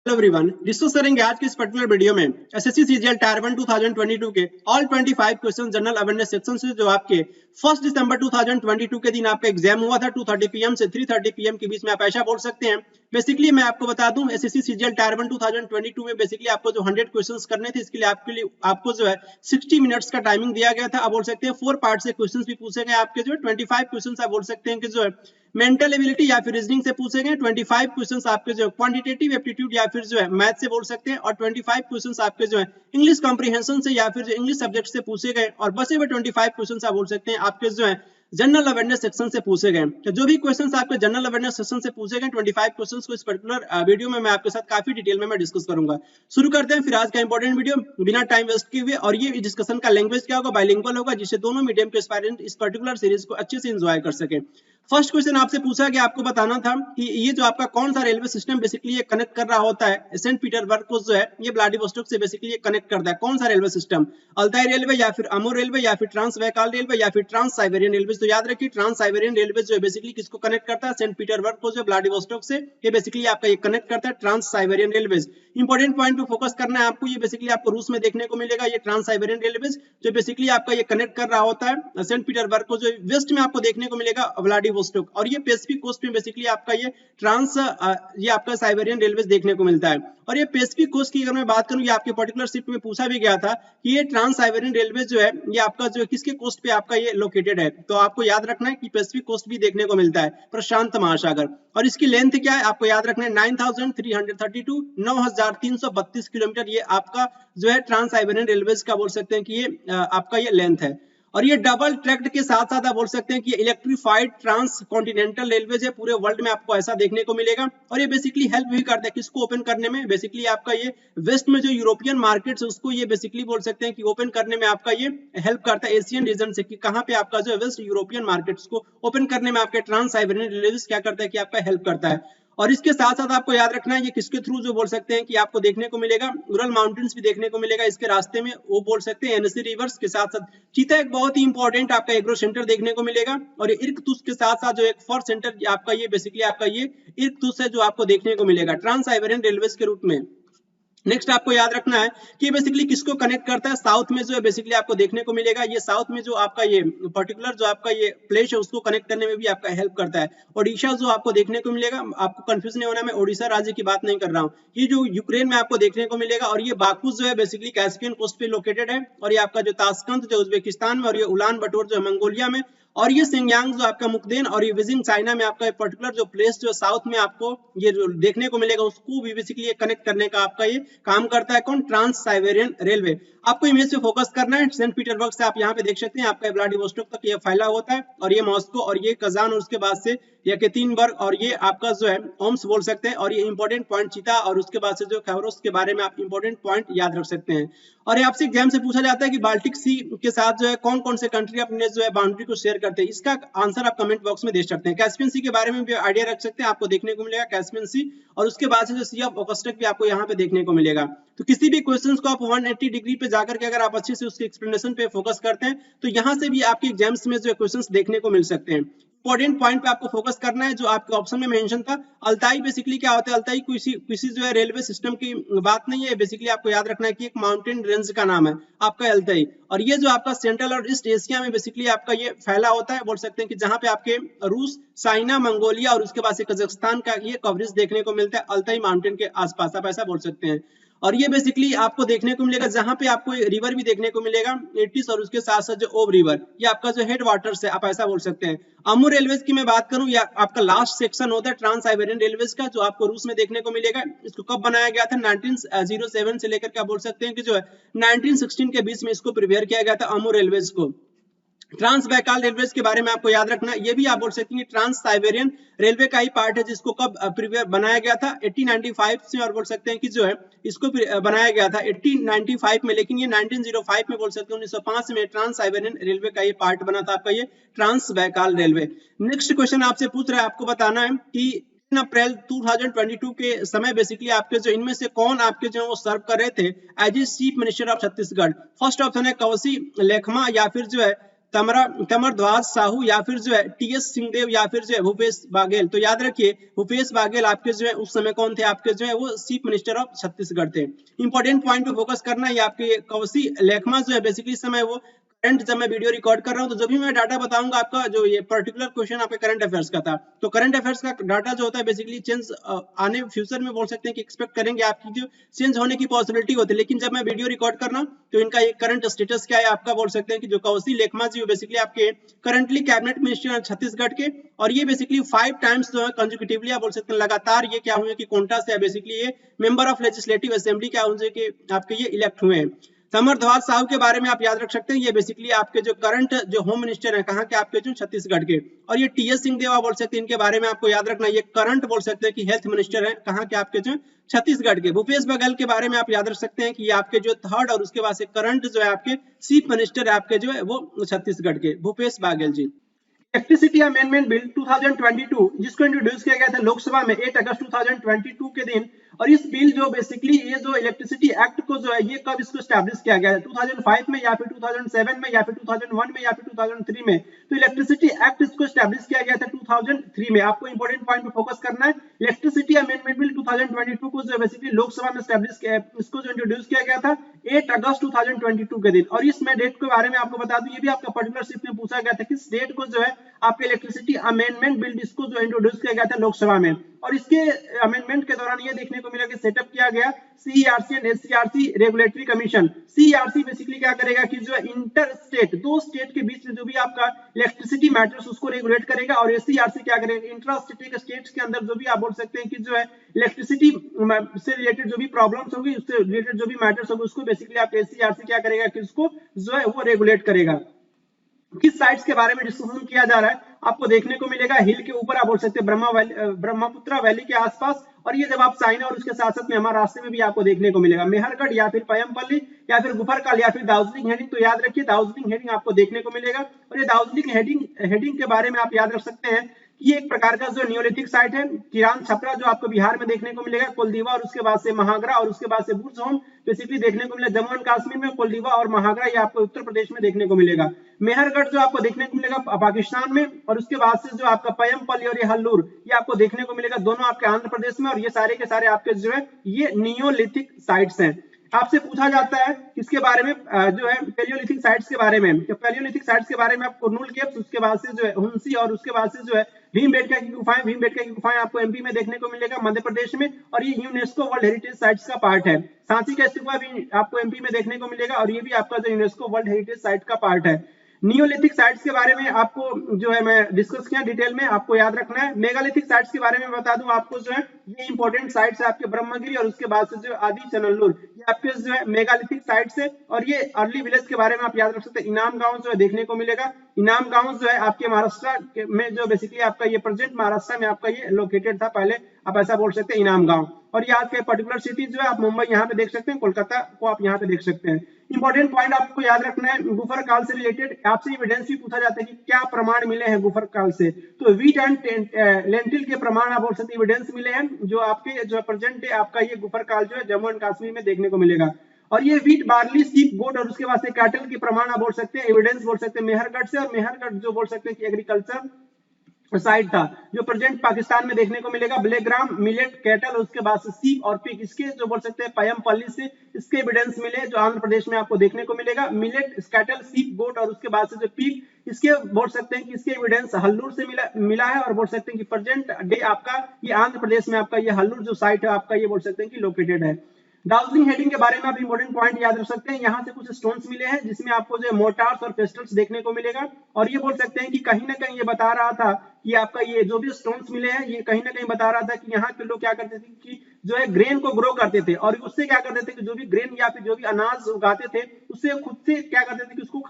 Hello everyone, discuss करेंगे आज के इस पर्टिकुलर वीडियो में एसएससी सीजीएल टायर 1 2022 के all 25 question general awareness section से जो आपके 1 दिसंबर 2022 के दिन आपका एग्जाम हुआ था 2:30 पीएम से 3:30 पीएम के बीच में आप ऐसा बोल सकते हैं। बेसिकली मैं आपको बता दूं एसएससी सीजीएल टायर 1 2022 में बेसिकली आपको जो 100 क्वेश्चंस करने थे इसके लिए आपको जो है 60 मिनट्स का टाइमिंग दिया गया था। आप बोल सकते हैं 4 पार्ट से क्वेश्चंस भी पूछे गए आपके जो है 25 क्वेश्चंस आप बोल सकते हैं कि जो है मेंटल एबिलिटी या फिर रीजनिंग से पूछे गए। 25 क्वेश्चंस आपके जो क्वांटिटेटिव एप्टीट्यूड या फिर जो है मैथ से बोल सकते हैं और 25 क्वेश्चंस आपके जो है इंग्लिश कॉम्प्रिहेंशन से या फिर जो इंग्लिश सब्जेक्ट से पूछे गए और बचे हुए 25 क्वेश्चंस आप बोल सकते हैं आपके जो है जनरल अवेयरनेस सेक्शन से पूछे गए। तो जो भी क्वेश्चंस आपके जनरल अवेयरनेस सेक्शन से पूछे गए 25 क्वेश्चंस को इस पर्टिकुलर वीडियो में मैं आपके साथ काफी डिटेल में मैं डिस्कस करूंगा। शुरू करते हैं फिर आज का इंपॉर्टेंट वीडियो बिना टाइम वेस्ट किए हुए। और ये डिस्कशन का लैंग्वेज क्या होगा, बाइलिंगुअल होगा, जिससे दोनों मीडियम के एस्पायरेंट इस पर्टिकुलर सीरीज को अच्छे से एंजॉय कर सके। फर्स्ट क्वेश्चन आपसे पूछा गया, आपको बताना था कि ये जो आपका कौन सा रेलवे सिस्टम बेसिकली ये कनेक्ट कर रहा होता है सेंट पीटर्सबर्ग को जो है ये व्लादिवोस्टोक से बेसिकली ये कनेक्ट करता है। कौन सा रेलवे सिस्टम, अल्ताई रेलवे या फिर अमूर रेलवे या फिर ट्रांस वैकाल रेलवे या फिर ट्रांस साइबेरियन रेलवे। तो याद रखिए ट्रांस साइबेरियन रेलवे जो है बेसिकली किसको कनेक्ट करता है, सेंट पीटर्सबर्ग को जो व्लादिवोस्टोक से ये बेसिकली आपका ये कनेक्ट करता है trans Siberian railway. Important point पे फोकस करना है आपको, ये बेसिकली आपको रूस में देखने को मिलेगा ये ट्रांस साइबेरियन रेलवे जो बेसिकली आपका ये कनेक्ट कर रहा होता है सेंट पीटर्सबर्ग को, जो वेस्ट में आपको देखने को मिलेगा व्लादिवोस्टोक। और ये पैसिफिक कोस्ट में बेसिकली आपका ये ये आपका साइबेरियन रेलवे देखने को मिलता है। और ये पैसिफिक कोस्ट की अगर मैं बात करूं, ये आपके पर्टिकुलर शिफ्ट में पूछा भी गया था कि ये ट्रांस साइबेरियन रेलवे जो है ये आपका जो है किसके कोस्ट पे आपका ये लोकेटेड है। तो आपको याद रखना है कि पैसिफिक कोस्ट भी देखने को मिलता है, प्रशांत महासागर। और इसकी लेंथ क्या है आपको याद रखना है 9332 9332 किलोमीटर ये आपका जो है ट्रांस साइबेरियन रेलवे का बोल सकते हैं कि ये आपका ये लेंथ है। और ये डबल ट्रैक्ड के साथ साथ आप बोल सकते हैं कि इलेक्ट्रिफाइड ट्रांस कॉन्टिनेंटल रेलवे है, पूरे वर्ल्ड में आपको ऐसा देखने को मिलेगा। और ये बेसिकली हेल्प भी करता है किसको ओपन करने में, बेसिकली आपका ये वेस्ट में जो यूरोपियन मार्केट्स है उसको ये बेसिकली बोल सकते हैं कि ओपन करने में आपका ये हेल्प करता है एशियन रीजन से, कि कहां पे आपका जो है वेस्ट यूरोपियन मार्केट्स को ओपन करने में आपके ट्रांस साइबेरियन रेलवे क्या करता है कि आपका हेल्प करता है। और इसके साथ साथ आपको याद रखना है ये किसके थ्रू जो बोल सकते हैं कि आपको देखने को मिलेगा उरल माउंटेन्स भी देखने को मिलेगा इसके रास्ते में, वो बोल सकते हैं एनसी रिवर्स के साथ साथ चीता एक बहुत ही इंपॉर्टेंट आपका एग्रो सेंटर देखने को मिलेगा। और ये इर्कतुस्क के साथ साथ जो एक फॉर सेंटर आपका ये बेसिकली आपका ये इर्कतुस्क है जो आपको देखने को मिलेगा ट्रांस साइबेरियन रेलवे के रूट में। नेक्स्ट आपको याद रखना है कि बेसिकली किसको कनेक्ट करता है, साउथ में जो है बेसिकली आपको देखने को मिलेगा ये साउथ में जो आपका ये पर्टिकुलर जो आपका ये प्लेस है उसको कनेक्ट करने में भी आपका हेल्प करता है। ओडिशा जो आपको देखने को मिलेगा, आपको कंफ्यूज नहीं होना, मैं ओडिशा राज्य की बात नहीं कर रहा हूँ, ये जो यूक्रेन में आपको देखने को मिलेगा। और ये बाकू जो है बेसिकली कैस्पियन कोस्ट पे लोकेटेड है। और ये आपका जो ताशकंद जो उज्बेकिस्तान में, और ये उलान बटोर जो है मंगोलिया में, और ये सिंगयांग जो आपका मुकदेन और ये विजिंग चाइना में आपका पर्टिकुलर जो प्लेस जो साउथ में आपको ये जो देखने को मिलेगा उसको भी बेसिकली कनेक्ट करने का आपका ये काम करता है कौन, ट्रांस साइबेरियन रेलवे। आपको इमेज पे फोकस करना है, सेंट पीटर्सबर्ग से आप यहाँ पे देख सकते हैं आपका व्लादिवोस्टोक तक ये फैला होता है। और ये मॉस्को और ये कजान और उसके बाद से यकेतिनबर्ग और ये आपका जो है ओम्स बोल सकते हैं। और ये इंपॉर्टेंट पॉइंट चीता और उसके बाद से जो खैबरोस के बारे में आप इंपॉर्टेंट पॉइंट याद रख सकते हैं। और ये आपसे एग्जाम से पूछा जाता है कि बाल्टिक सी के साथ जो है कौन कौन से कंट्री अपने जो है बाउंड्री को शेयर करते हैं, इसका आंसर आप कमेंट बॉक्स में दे सकते हैं। कैस्पियन सी के बारे में भी आइडिया रख सकते हैं, आपको देखने को मिलेगा कैस्पियन सी। और उसके बाद से जो सी ऑफ ओकस्टक भी आपको यहाँ पे देखने को मिलेगा। तो किसी भी क्वेश्चंस को आप 180 डिग्री पे जाकर के अगर आप अच्छे से उसके एक्सप्लेनेशन पे फोकस करते हैं तो यहाँ से भी आपके एग्जाम्स में जो क्वेश्चंस देखने को मिल सकते हैं। इंपॉर्टेंट पॉइंट पे आपको फोकस करना है जो आपके ऑप्शन में मेंशन था। अल्ताई बेसिकली क्या होता है, अल्ताई किसी जो है रेलवे सिस्टम की बात नहीं है, बेसिकली आपको याद रखना है कि एक माउंटेन रेंज का नाम है आपका अल्ताई। और ये जो आपका सेंट्रल और ईस्ट एशिया में बेसिकली आपका ये फैला होता है, बोल सकते हैं कि जहां पे आपके रूस, चाइना, मंगोलिया और उसके बाद से कजाकिस्तान का ये कवरेज देखने को मिलता है अल्ताई माउंटेन के आसपास, आप ऐसा बोल सकते हैं। और ये बेसिकली आपको देखने को मिलेगा जहां पे आपको रिवर भी देखने को मिलेगा एटिस और उसके साथ साथ जो ओब रिवर, ये आपका जो हेड वाटर्स है, आप ऐसा बोल सकते हैं। अमूर रेलवे की मैं बात करूं, या आपका लास्ट सेक्शन होता है ट्रांस साइबेरियन रेलवे का जो आपको रूस में देखने को मिलेगा। इसको कब बनाया गया था, 1907 से लेकर क्या बोल सकते हैं कि जो है 1916 के बीच में इसको प्रिपेयर किया गया था अमूर रेलवे को। ट्रांस बैकाल रेलवे के बारे में आपको याद रखना, ये भी आप बोल सकते हैं ट्रांस साइबेरियन रेलवे का ही पार्ट है जिसको कब प्रिपेयर बनाया गया था 1895 से, और बोल सकते हैं कि जो है इसको बनाया गया था 1895 में, लेकिन ये 1905 में बोल सकते हैं 1905 में ट्रांस साइबेरियन रेलवे का ये पार्ट बना था आपका ये trans Baikal railway. Next question आपसे पूछ रहा है, आपको बताना है कि अप्रैल 2022 के समय बेसिकली आपके जो इनमें से कौन आपके जो वो सर्व कर रहे थे as a chief minister of Chhattisgarh. First option है कवसी लेखमा या फिर जो है तमरध्वज साहू या फिर जो है टीएस सिंहदेव या फिर जो है भूपेश बाघेल। तो याद रखिए भूपेश बाघेल आपके जो है उस समय कौन थे, आपके जो है वो चीफ मिनिस्टर ऑफ छत्तीसगढ़ थे। इंपॉर्टेंट पॉइंट पे फोकस करना है, आपके कौशी लेखमा जो है बेसिकली समय वो करंट, जब मैं वीडियो रिकॉर्ड कर रहा हूं तो जब भी मैं डाटा बताऊंगा आपका जो ये पर्टिकुलर क्वेश्चन आपके करंट अफेयर्स का था, तो करंट अफेयर्स का डाटा जो होता है बेसिकली चेंज आने फ्यूचर में बोल सकते हैं कि एक्सपेक्ट करेंगे आपकी जो चेंज होने की पॉसिबिलिटी होती है। लेकिन जब मैं वीडियो रिकॉर्ड कर रहा हूं तो इनका एक करंट स्टेटस क्या है आपका बोल सकते हैं कि जो कौशी लेखमा जी बेसिकली आपके करंटली कैबिनेट मिनिस्टर छत्तीसगढ़ के, और ये बेसिकली 5 टाइम्स जो है कंसेक्यूटिवली आप बोल सकते हैं लगातार ये क्या हुए कि कोंटा से बेसिकली ये मेंबर ऑफ लेजिस्लेटिव असेंबली क्या हुए कि आपके ये इलेक्ट हुए हैं। तमरध्वज साहू के बारे में आप याद रख सकते हैं, ये बेसिकली आपके जो करंट जो होम मिनिस्टर है कहाँ के, आपके जो छत्तीसगढ़ के। और ये टीएस सिंहदेव बोल सकते हैं, इनके बारे में आपको याद रखना, ये करंट बोल सकते हैं कि हेल्थ मिनिस्टर है कहाँ के, आपके जो छत्तीसगढ़ के। भूपेश बघेल के बारे में आप याद रख सकते हैं कि ये आपके जो थर्ड और उसके बाद से करंट जो है आपके चीफ मिनिस्टर है आपके जो है वो छत्तीसगढ़ के Bhupesh Baghel ji. Electricity amendment bill 2022 जिसको इंट्रोड्यूस किया गया था लोकसभा में 8 अगस्त 2022 के दिन, और इस बिल जो बेसिकली ये जो इलेक्ट्रिसिटी एक्ट को जो है ये कब इसको एस्टैब्लिश किया गया है, 2005 में या फिर 2007 में या फिर 2001 में या फिर 2003 में। तो इलेक्ट्रिसिटी एक्ट इसको एस्टैब्लिश किया गया था 2003 में। आपको इंपॉर्टेंट पॉइंट पे फोकस करना है, इलेक्ट्रिसिटी अमेंडमेंट बिल 2022 को जो बेसिकली लोकसभा में एस्टैब्लिश किया, इसको जो इंट्रोड्यूस किया गया था 8 अगस्त 2022 के दिन। और इसमें डेट के बारे में आपको बता दूं, ये भी आपका पर्टिकुलर शिफ्ट में पूछा गया था किस डेट को जो है आपके इलेक्ट्रिसिटी अमेंडमेंट बिल इसको जो इंट्रोड्यूस किया गया था लोकसभा में। और इसके अमेंडमेंट के दौरान ये देखने को मिला कि सेटअप किया गया CERC and SCERC regulatory commission. CERC basically क्या करेगा कि जो इंटर स्टेट, दो स्टेट के बीच में जो भी आपका इलेक्ट्रिसिटी मैटर्स उसको रेगुलेट करेगा, और एससीईआरसी क्या करेगा इंट्रा स्टेट्स के अंदर जो भी आप बोल सकते हैं कि जो है इलेक्ट्रिसिटी से रिलेटेड जो भी प्रॉब्लम्स होगी उससे रिलेटेड जो भी मैटर्स होगी उसको बेसिकली आप एससीईआरसी क्या करेगा कि उसको जो है वो रेगुलेट करेगा। किस साइट्स के बारे में डिस्कशन किया जा रहा है आपको देखने को मिलेगा हिल के ऊपर, आप बोल सकते हैं ब्रह्मपुत्र वैली के आसपास, और ये जब आप चाइना और उसके साथ साथ में हमारे रास्ते में भी आपको देखने को मिलेगा मेहरगढ़ या फिर पयमपल्ली या फिर गुफरकाल या फिर दार्जिलिंग हेडिंग। तो याद रखिए दार्जिलिंग हेडिंग आपको देखने को मिलेगा, और ये दार्जिलिंग हेडिंग के बारे में आप याद रख सकते हैं ये एक प्रकार का जो नियोलिथिक साइट है। किरान छपरा जो आपको बिहार में देखने को मिलेगा, कोलदीवा और उसके बाद से महागरा और उसके बाद से बुर्जहोम बेसिकली देखने को मिलेगा जम्मू एंड कश्मीर में, कोलदीवा और महागरा ये आपको उत्तर प्रदेश में देखने को मिलेगा। मेहरगढ़ जो आपको देखने को मिलेगा पाकिस्तान में, और उसके बाद से जो आपका पयमपल्ली और ये हल्लूर ये आपको देखने को मिलेगा दोनों आपके आंध्र प्रदेश में, और ये सारे के सारे आपके जो है ये नियोलिथिक साइट्स हैं। आपसे पूछा जाता है किसके बारे में जो है पैलियोलिथिक साइट्स के बारे में, तो पैलियोलिथिक साइट्स के बारे में आप कुरनूल केव्स, उसके बाद से जो है हुंसी और उसके बाद से जो है भीमबेटका की गुफाएं आपको एमपी में देखने को मिलेगा मध्य प्रदेश में, और ये यूनेस्को वर्ल्ड हेरिटेज साइट्स का पार्ट है। सांची का स्तूपा भी आपको एमपी में देखने को मिलेगा, और ये भी आपका जो यूनेस्को वर्ल्ड हेरिटेज साइट का पार्ट है। नियोलिथिक साइट्स के बारे में आपको जो है मैं डिस्कस किया डिटेल में, आपको याद रखना है। मेगालिथिक साइट्स के बारे में बता दूं आपको जो है ये इंपॉर्टेंट साइट्स है आपके ब्रह्मगिरी और उसके बाद से जो आदि चनल्लुर ये आपके जो है मेगालिथिक साइट्स है। और ये अर्ली विलेज के बारे में आप याद रख सकते हैं, इनाम गांव जो है देखने को मिलेगा। इनाम गांव जो है आपके महाराष्ट्र में जो बेसिकली आपका ये प्रेजेंट महाराष्ट्र में आपका ये लोकेटेड था, पहले आप ऐसा बोल सकते हैं इनाम गांव। और ये आपके पर्टिकुलर सिटी जो है आप मुंबई यहाँ पे देख सकते हैं, कोलकाता को आप यहाँ पे देख सकते हैं। इंपॉर्टेंट पॉइंट आपको याद रखना है गुफर काल से रिलेटेड, आपसे एविडेंस भी पूछा जाता है कि क्या प्रमाण मिले हैं गुफर काल से, तो वीट एंड लेंटिल के प्रमाण आप बोल सकते हैं एविडेंस मिले हैं जो आपके जो प्रेजेंट है आपका ये गुफर काल जो है जम्मू एंड कश्मीर में देखने को मिलेगा। और ये वीट बार्ली सीप गोट और उसके बाद से कैटल के प्रमाण आप बोल सकते हैं एविडेंस बोल सकते हैं मेहरगढ़ से, और मेहरगढ़ जो बोल सकते हैं कि एग्रीकल्चर साइट था जो प्रेजेंट पाकिस्तान में देखने को मिलेगा। ब्लेग्राम मिलेट कैटल उसके बाद से सीप और पिग इसके जो बोल सकते हैं पयमपल्ली से इसके एविडेंस मिले जो आंध्र प्रदेश में आपको देखने को मिलेगा। मिलेट कैटल सीप गोट और उसके बाद से जो पिग इसके बोल सकते हैं कि इसके एविडेंस हल्लूर से मिला है, और बोल सकते हैं कि प्रेजेंट डे आपका ये आंध्र प्रदेश में आपका ये हल्लूर जो साइट है आपका ये बोल सकते हैं कि लोकेटेड है। दार्जिलिंग हेडिंग के बारे में आप इंपॉर्टेंट पॉइंट याद रख सकते हैं, यहाँ से कुछ स्टोन्स मिले हैं जिसमें आपको जो मोर्टार्स और पेस्टल्स देखने को मिलेगा। और ये बोल सकते हैं कि कहीं ना कहीं ये बता रहा था कि आपका ये जो भी स्टोन्स मिले हैं ये कहीं ना कहीं बता रहा था कि यहाँ के लोग क्या करते थे कि जो है ग्रेन को ग्रो करते थे, और उससे क्या करते थे कि जो भी ग्रेन या फिर जो भी अनाज उगाते थे उससे खुद से क्या करते थे कि उसको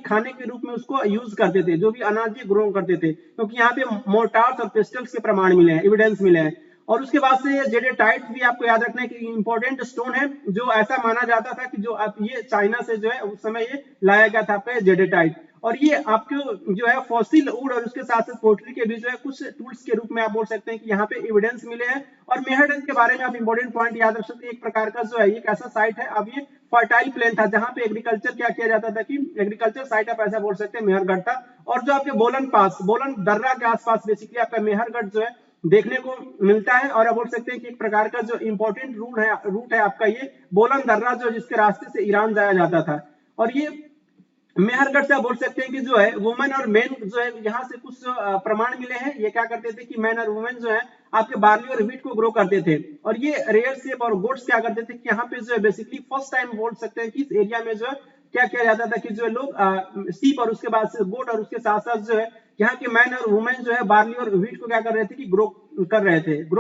खाने के रूप में उसको यूज करते थे, जो भी अनाज ये ग्रो करते थे, क्योंकि यहाँ पे मोर्टार्स और पेस्टल्स के प्रमाण मिले हैं, एविडेंस मिले हैं। और उसके बाद से जेडेटाइट भी आपको याद रखना है कि इंपॉर्टेंट स्टोन है जो ऐसा माना जाता था कि जो आप ये चाइना से जो है उस समय ये लाया गया था आपका जेडेटाइट। और ये आपको जो है फॉसिल वुड और उसके साथ साथ पोट्री के भी जो है कुछ टूल्स के रूप में आप बोल सकते हैं कि यहाँ पे एविडेंस मिले हैं। और मेहरगढ़ के बारे में आप इंपॉर्टेंट पॉइंट याद रख सकते हैं, एक प्रकार का जो है ये कैसा साइट है, अब ये फर्टाइल प्लेन था जहां पे एग्रीकल्चर क्या किया जाता था कि एग्रीकल्चर साइट आप ऐसा बोल सकते हैं मेहरगढ़ था। और जो आपके बोलन पास, बोलन दर्रा के आसपास बेसिकली आपका मेहरगढ़ जो है देखने को मिलता है। और आप बोल सकते हैं कि एक प्रकार का जो इंपॉर्टेंट रूट है आपका ये बोलन दर्रा जो जिसके रास्ते से ईरान जाया जाता था। और ये मेहरगढ़ से आप बोल सकते हैं कि जो है वुमेन और मेन जो है यहाँ से कुछ प्रमाण मिले हैं। ये क्या करते थे कि मैन और वुमेन जो है आपके बार्ली और व्हीट को ग्रो करते थे। और ये रेयर सेप और गोट्स क्या करते थे कि यहाँ पे जो है बेसिकली फर्स्ट टाइम बोल सकते हैं कि इस एरिया में जो है क्या किया जाता था कि जो लोग सीप और उसके बाद से गोट और उसके साथ साथ जो है यहाँ के मैन और वुमेन जो है बार्ली और व्हीट को क्या कर रहे थे कि ग्रो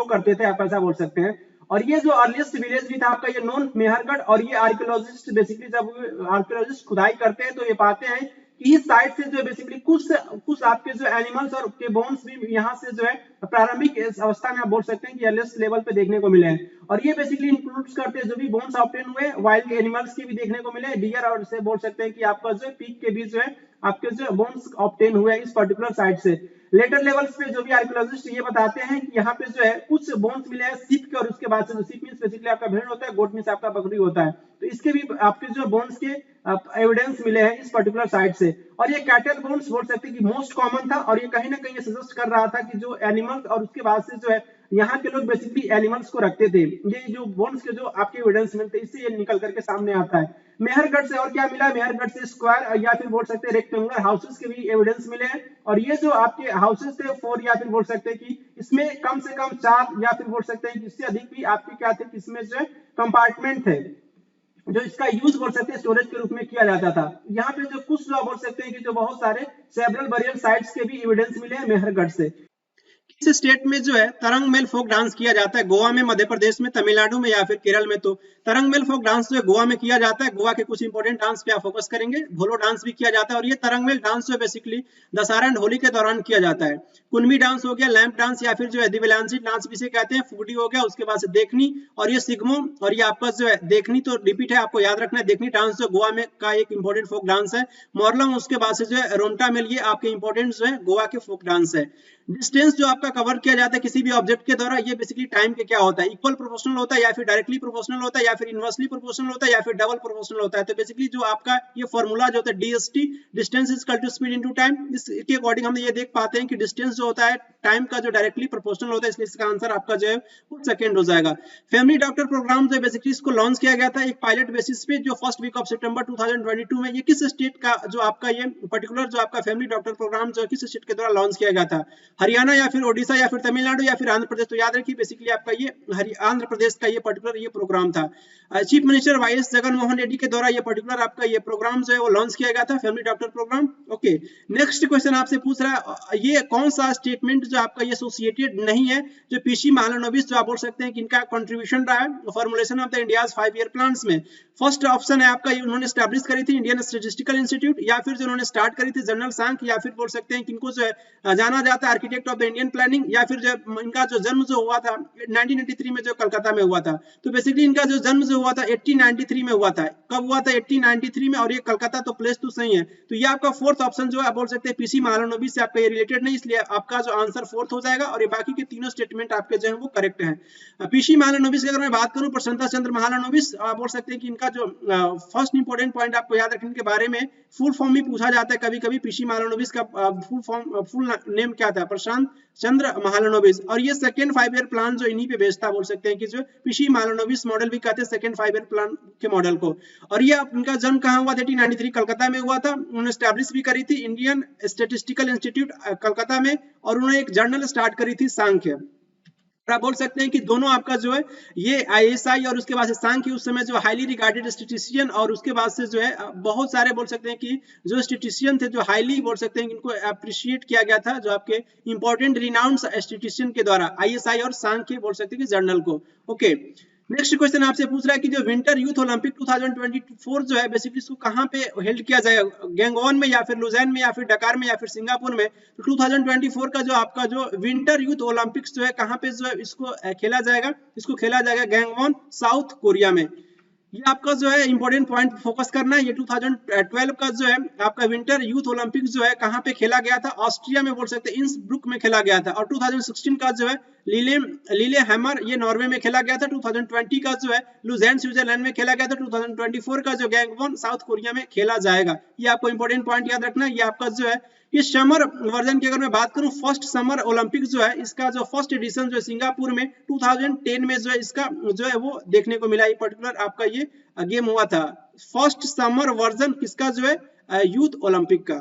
करते थे, आप ऐसा बोल सकते हैं। और ये जो अर्लीस्ट विलेज भी था आपका ये नॉन मेहरगढ़। और ये आर्कियोलॉजिस्ट बेसिकली जब आर्कियोलॉजिस्ट खुदाई करते हैं तो ये पाते हैं कि इस साइड से जो बेसिकली कुछ आपके जो एनिमल्स और के बोन्स भी यहाँ से जो है प्रारंभिक अवस्था में आप बोल सकते हैं कि अर्लीस्ट लेवल पे देखने को मिले हैं। और ये बेसिकली इंक्लूड्स करते हैं जो भी बोन्स ऑब्टेन हुए वाइल्ड एनिमल्स के भी देखने को मिले, डियर और से बोल सकते हैं कि आपका जो पीक के भी जो है आपके जो बोन्स ऑब्टेन हुए इस पर्टिकुलर साइड से। लेटर लेवल्स पे जो भी आर्कियोलॉजिस्ट ये बताते हैं कि यहाँ पे जो है कुछ बोन्स मिले हैं सीप के और उसके बाद से जो सीप मींस बेसिकली आपका भेड़ होता है, गोट मींस आपका बकरी होता है, तो इसके भी आपके जो बोन्स के एविडेंस मिले हैं इस पर्टिकुलर साइट से। और ये कैटल बोन्स बोल सकते हैं कि मोस्ट कॉमन था। और ये कहीं ना कहीं सजेस्ट कर रहा था कि जो एनिमल्स और उसके बाद से जो है यहाँ के लोग बेसिकली एनिमल्स को रखते थे। ये जो बोन्स के जो आपके एविडेंस मिलते हैं इससे ये निकल करके सामने आता है। मेहरगढ़ से और क्या मिला, मेहरगढ़ से स्क्वायर या फिर बोल सकते हैं रेक्टेंगुलर हाउसेस के भी एविडेंस मिले हैं। और ये जो आपके हाउसेस थे 4 या फिर बोल सकते हैं कि इसमें कम से कम 4 या फिर बोल सकते हैं कि इससे अधिक भी आपके क्या थे कि इसमें जो कंपार्टमेंट थे जो इसका यूज बोल सकते हैं स्टोरेज के रूप में किया जाता था। यहाँ पे जो कुछ जो बोल सकते हैं कि जो बहुत सारे सेवरल बरियल साइट्स के भी एविडेंस मिले हैं मेहरगढ़ से। किस स्टेट में जो है तरंगमेल फोक डांस किया जाता है, गोवा में, मध्य प्रदेश में, तमिलनाडु में या फिर केरल में? तो तरंगमेल फोक डांस जो है गोवा में किया जाता है। गोवा के कुछ इंपॉर्टेंट डांस पे आप फोकस करेंगे। भोलो डांस भी किया जाता है। और ये तरंगमेल डांस जो है बेसिकली दशहरा एंड होली के दौरान किया जाता है। कुनमी डांस हो गया, लैंप डांस या फिर जो है दिव्यांशी डांस भी से कहते हैं, फुगड़ी हो गया, उसके बाद से देखनी और ये सिग्मो। और ये आपका जो है देखनी तो रिपीट है, आपको याद रखना है। देखनी डांस जो गोवा में का एक इंपॉर्टेंट फोक डांस है। मोरलम उसके बाद से जो है रोमटा मेल, ये आपके इंपॉर्टेंट जो है गोवा के फोक डांस है। डिस्टेंस जो आपका कवर किया जाता है किसी भी ऑब्जेक्ट के द्वारा, ये बेसिकली टाइम के क्या होता है, इक्वल प्रोपोर्शनल होता है या फिर डायरेक्टली प्रोपोर्शनल होता है या फिर इनवर्सली प्रोपोर्शनल होता है या फिर डबल प्रोपोर्शनल होता है। तो बेसिकली जो आपका ये फॉर्मूला जो होता है DST, distance is equal to speed into time, इसके अकॉर्डिंग हम ये देख पाते हैं कि डिस्टेंस जो होता है टाइम का जो डायरेक्टली प्रोपोर्शनल होता है, इसलिए इसका आंसर आपका जो है वो सेकंड हो जाएगा। फैमिली डॉक्टर प्रोग्राम जो बेसिकली इसको लॉन्च किया गया था एक पायलट बेसिस पे जो फर्स्ट वीक ऑफ सितंबर 2022 में। ये किस स्टेट का जो आपका ये पर्टिकुलर जो आपका फैमिली डॉक्टर प्रोग्राम जो किस स्टेट के द्वारा लॉन्च किया गया था, हरियाणा या फिर ओडिशा या फिर तमिलनाडु या फिर आंध्र प्रदेश? तो याद रखिए बेसिकली आपका ये आंध्र प्रदेश का ये पर्टिकुलर ये प्रोग्राम था। Chief minister YS Jaganmohan Reddy के द्वारा ये पर्टिकुलर आपका ये प्रोग्राम जो है वो लॉन्च किया गया था, family doctor program. Okay, next question आपसे पूछ रहा है ये कौन सा स्टेटमेंट जो आपका ये एसोसिएटेड नहीं है जो पीसी महालनोबिस जो आप बोल सकते हैं कि इनका कंट्रीब्यूशन रहा है formulation of the India's 5 year plans में? फर्स्ट ऑप्शन है आपका उन्होंने स्टैब्लिश करी थी इंडियन स्टैटिस्टिकल इंस्टीट्यूट, या फिर जो उन्होंने स्टार्ट करी थी जनरल सांख, या फिर बोल सकते हैं कि इनको जो है जाना जाता है architect of the Indian planning, या फिर जो इनका जो जन्म जो हुआ था 1983 में जो कलकत्ता में हुआ था। तो बेसिकली इनका जो जन्म जो हुआ था 1893 में हुआ था। कब हुआ था? 1893 में। और ये कलकत्ता तो प्लेस तो सही है। तो ये आपका फोर्थ ऑप्शन जो है आप बोल सकते हैं पीसी महालनोबिस से आपका ये रिलेटेड नहीं, इसलिए आपका जो आंसर फोर्थ हो जाएगा। और ये बाकी के तीनों स्टेटमेंट आपके जो है वो करेक्ट हैं। पीसी महालनोबिस की अगर मैं बात करूं, प्रसन्नता चंद्र महालनोबिस, आप बोल सकते हैं कि इनका जो फर्स्ट इंपॉर्टेंट पॉइंट आपको याद रखने के बारे में फुल फॉर्म भी पूछा जाता है कभी कभी। पीसी महालनोबिस का फुल नेम क्या था? प्रशांत चंद्र महालनोबिस। और ये सेकंड 5 ईयर प्लान जो इन्हीं पे बेस्ड था, बोल सकते हैं कि जो पीसी महालनोबिस मॉडल भी कहते हैं सेकंड 5 ईयर प्लान के मॉडल को। और ये इनका जन्म कहाँ हुआ? 1893 कलकत्ता में हुआ था। उन्होंने स्टैब्लिश भी करी थी इंडियन स्टैटिस्टिकल इंस्टीट्यूट कलकत्ता में, और उन्होंने एक जर्नल स्टार्ट करी थी सांख्य। आप बोल सकते हैं कि दोनों आपका जो है ये ISI और उसके बाद से सांख्य उस समय जो हाईली रिगार्डेड स्टैटिस्टिशियन, और उसके बाद से जो है बहुत सारे बोल सकते हैं कि जो स्टैटिस्टिशियन थे जो हाईली बोल सकते हैं कि इनको अप्रिशिएट किया गया था जो आपके इंपॉर्टेंट रिनाउंड स्टैटिस्टिशियन के द्वारा ISI और सांख्य बोल सकते हैं कि जर्नल को। ओके, नेक्स्ट क्वेश्चन आपसे पूछ रहा है कि जो विंटर यूथ ओलंपिक 2024 जो है बेसिकली इसको कहाँ पे हेल्ड किया जाएगा? गैंगवॉन में या फिर लुज़ैन में या फिर डकार में या फिर सिंगापुर में? तो 2024 का जो आपका जो विंटर यूथ ओलंपिक्स जो है कहाँ पे जो है इसको खेला जाएगा? इसको खेला जाएगा गैंगवॉन, साउथ कोरिया में। ये आपका जो है इंपॉर्टेंट पॉइंट फोकस करना है। ये 2012 का जो है आपका विंटर यूथ ओलंपिक्स जो है कहाँ पे खेला गया था, ऑस्ट्रिया में बोल सकते हैं, इंसब्रुक में खेला गया था। और 2016 का जो है लिलेहैमर ये नॉर्वे में खेला गया था। 2020 का जो है लुज़ेर्न स्विट्जरलैंड में खेला गया था। 2024 का जो गैंगवॉन साउथ कोरिया में खेला जाएगा। ये आपको इंपॉर्टेंट पॉइंट याद रखना है। ये आपका जो है ये समर वर्जन की अगर मैं बात करूं, फर्स्ट समर ओलंपिक्स जो है इसका जो फर्स्ट एडिशन जो है सिंगापुर में 2010 में जो है इसका जो है वो देखने को मिला। ये पर्टिकुलर आपका ये गेम हुआ था, फर्स्ट समर वर्जन किसका जो है यूथ ओलंपिक का।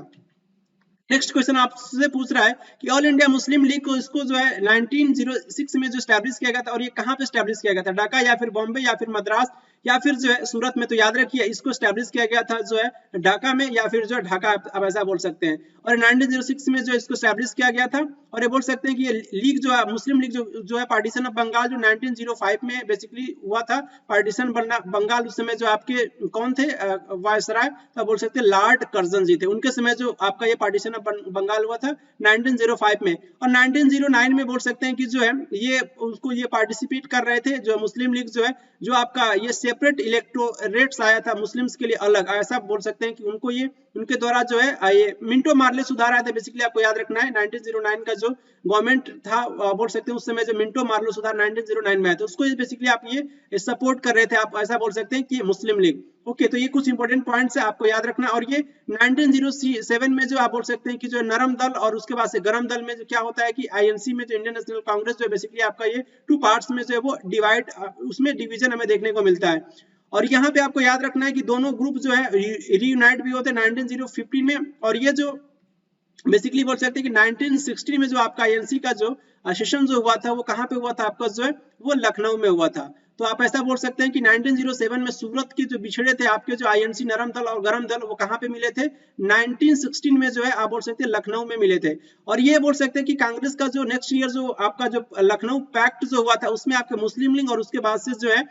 नेक्स्ट क्वेश्चन आपसे पूछ रहा है कि ऑल इंडिया मुस्लिम लीग को इसको जो है 1906 में जो स्टैब्लिश किया गया था, और ये कहाँ पे स्टैब्लिश किया गया था, ढाका या फिर बॉम्बे या फिर मद्रास या फिर जो है सूरत में। तो याद रखिए इसको स्टैब्लिश किया गया था जो है ढाका में, या फिर जो है ढाका आप ऐसा बोल सकते हैं। और 1906 में जो इसको स्टैब्लिश किया गया था। और ये बोल सकते हैं कि ये लीग जो है मुस्लिम लीग जो है पार्टीशन ऑफ बंगाल जो 1905 में बेसिकली हुआ था। पार्टीशन बंगाल उस समय जो आपके कौन थे वायसराय, तो बोल सकते हैं लॉर्ड कर्जन जी थे, उनके समय जो आपका ये पार्टीशन ऑफ बंगाल हुआ था 1905 में। और 1909 में बोल सकते हैं कि जो है ये उसको ये पार्टिसिपेट कर रहे थे जो मुस्लिम लीग जो है, जो आपका ये सेपरेट इलेक्टोरेट्स आया था मुस्लिम्स के लिए अलग, ऐसा बोल सकते हैं कि उनको ये उनके द्वारा जो है ये मिंटो मार्ले सुधार आया था। बेसिकली आपको याद रखना है 1909 का जो गवर्नमेंट था बोल सकते हैं उस समय जो मिंटो मार्ले सुधार 1909 में आया था, उसको बेसिकली आप ये सपोर्ट कर रहे थे, आप ऐसा बोल सकते हैं कि मुस्लिम लीग। ओके, तो ये कुछ इंपॉर्टेंट पॉइंट्स है आपको याद रखना। और ये 1907 में जो आप बोल सकते हैं कि जो नरम दल और उसके बाद से गरम दल में जो क्या होता है कि आईएनसी में जो इंडियन नेशनल कांग्रेस जो बेसिकली आपका ये 2 पार्ट्स में जो है वो डिवाइड, उसमें डिवीजन हमें देखने को मिलता है। और यहाँ पे आपको याद रखना है कि दोनों ग्रुप जो है रीयूनाइट भी होते हैं 1915 में। और ये जो बेसिकली बोल सकते हैं कि 1960 में जो आपका आईएनसी का जो सेशन जो हुआ था वो कहाँ पे हुआ था, आपका जो है वो लखनऊ में हुआ था। तो आप ऐसा बोल सकते हैं कि 1907 में सूरत के जो बिछड़े थे आपके जो आईएनसी नरम दल और गरम दल वो कहाँ पे मिले थे, 1916 में जो है आप बोल सकते हैं लखनऊ में मिले थे। और ये बोल सकते हैं कि कांग्रेस का जो नेक्स्ट ईयर जो आपका जो लखनऊ पैक्ट जो हुआ था उसमें आपके मुस्लिम लीग और उसके बाद से जो है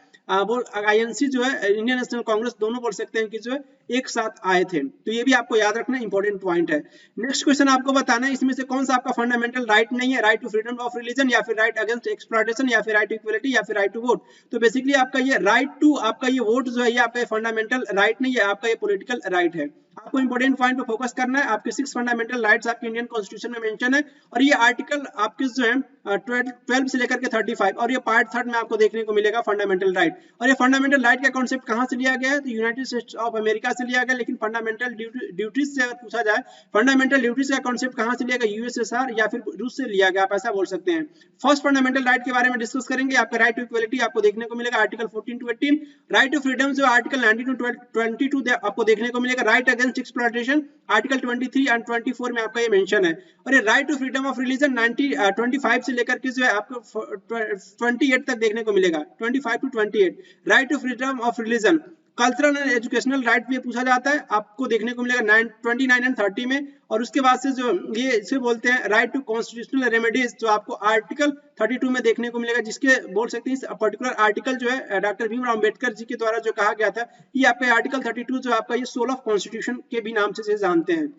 वो आईएनसी जो है इंडियन नेशनल कांग्रेस दोनों बोल सकते हैं कि जो है एक साथ आए थे। तो ये भी आपको याद रखना इंपॉर्टेंट पॉइंट है। नेक्स्ट क्वेश्चन आपको बताना है इसमें से कौन सा आपका फंडामेंटल राइट नहीं है, right to freedom of religion या फिर राइट अगेंस्ट एक्सप्लॉयटेशन या फिर राइट टू इक्वलिटी या फिर राइट टू वोट। तो बेसिकली आपका ये राइट टू आपका ये वोट जो है ये आपका फंडामेंटल राइट नहीं है, आपका ये पॉलिटिकल राइट है। आपको इंपॉर्टेंट पॉइंट पे फोकस करना है। आपके 6 फंडामेंटल राइट्स आपके इंडियन कॉन्स्टिट्यूशन में मेंशन है, और ये आर्टिकल आपके जो है 12 से लेकर के 35, और ये पार्ट 3 में आपको देखने को मिलेगा फंडामेंटल राइट। और ये फंडामेंटल राइट का कॉन्सेप्ट कहां से लिया गया है, तो यूनाइटेड स्टेट्स ऑफ अमेरिका से लिया गया। लेकिन फंडामेंटल ड्यूटीज से अगर पूछा जाए, फंडामेंटल ड्यूटीज का कॉन्सेप्ट कहां से लिया गया, यूएसएसआर या फिर रूस से लिया गया, आप ऐसा बोल सकते हैं। फर्स्ट फंडामेंटल राइट के बारे में डिस्कस करेंगे। आपका राइट टू इक्वलिटी आपको देखने को मिलेगा article 14 to 18। Right to freedom जो आर्टिकल 19 to 22 आपको देखने को मिलेगा। Right against exploitation article 23 and 24 में आपका ये मेंशन है। और ये right to freedom of religion 25 से लेकर के जो है आपको 28 तक देखने को मिलेगा, 25 to 28। Right to freedom of religion cultural and educational right भी पूछा जाता है, आपको देखने को मिलेगा 29 एंड 30 में। और उसके बाद से जो ये इसे बोलते हैं राइट टू कॉन्स्टिट्यूशनल रेमेडीज, जो आपको आर्टिकल 32 में देखने को मिलेगा, जिसके बोल सकते हैं पर्टिकुलर आर्टिकल जो है डॉक्टर भीमराव अंबेडकर जी के द्वारा जो कहा गया था, ये आपका आर्टिकल 32 जो आपका ये सोल ऑफ कॉन्स्टिट्यूशन के भी नाम से जानते हैं।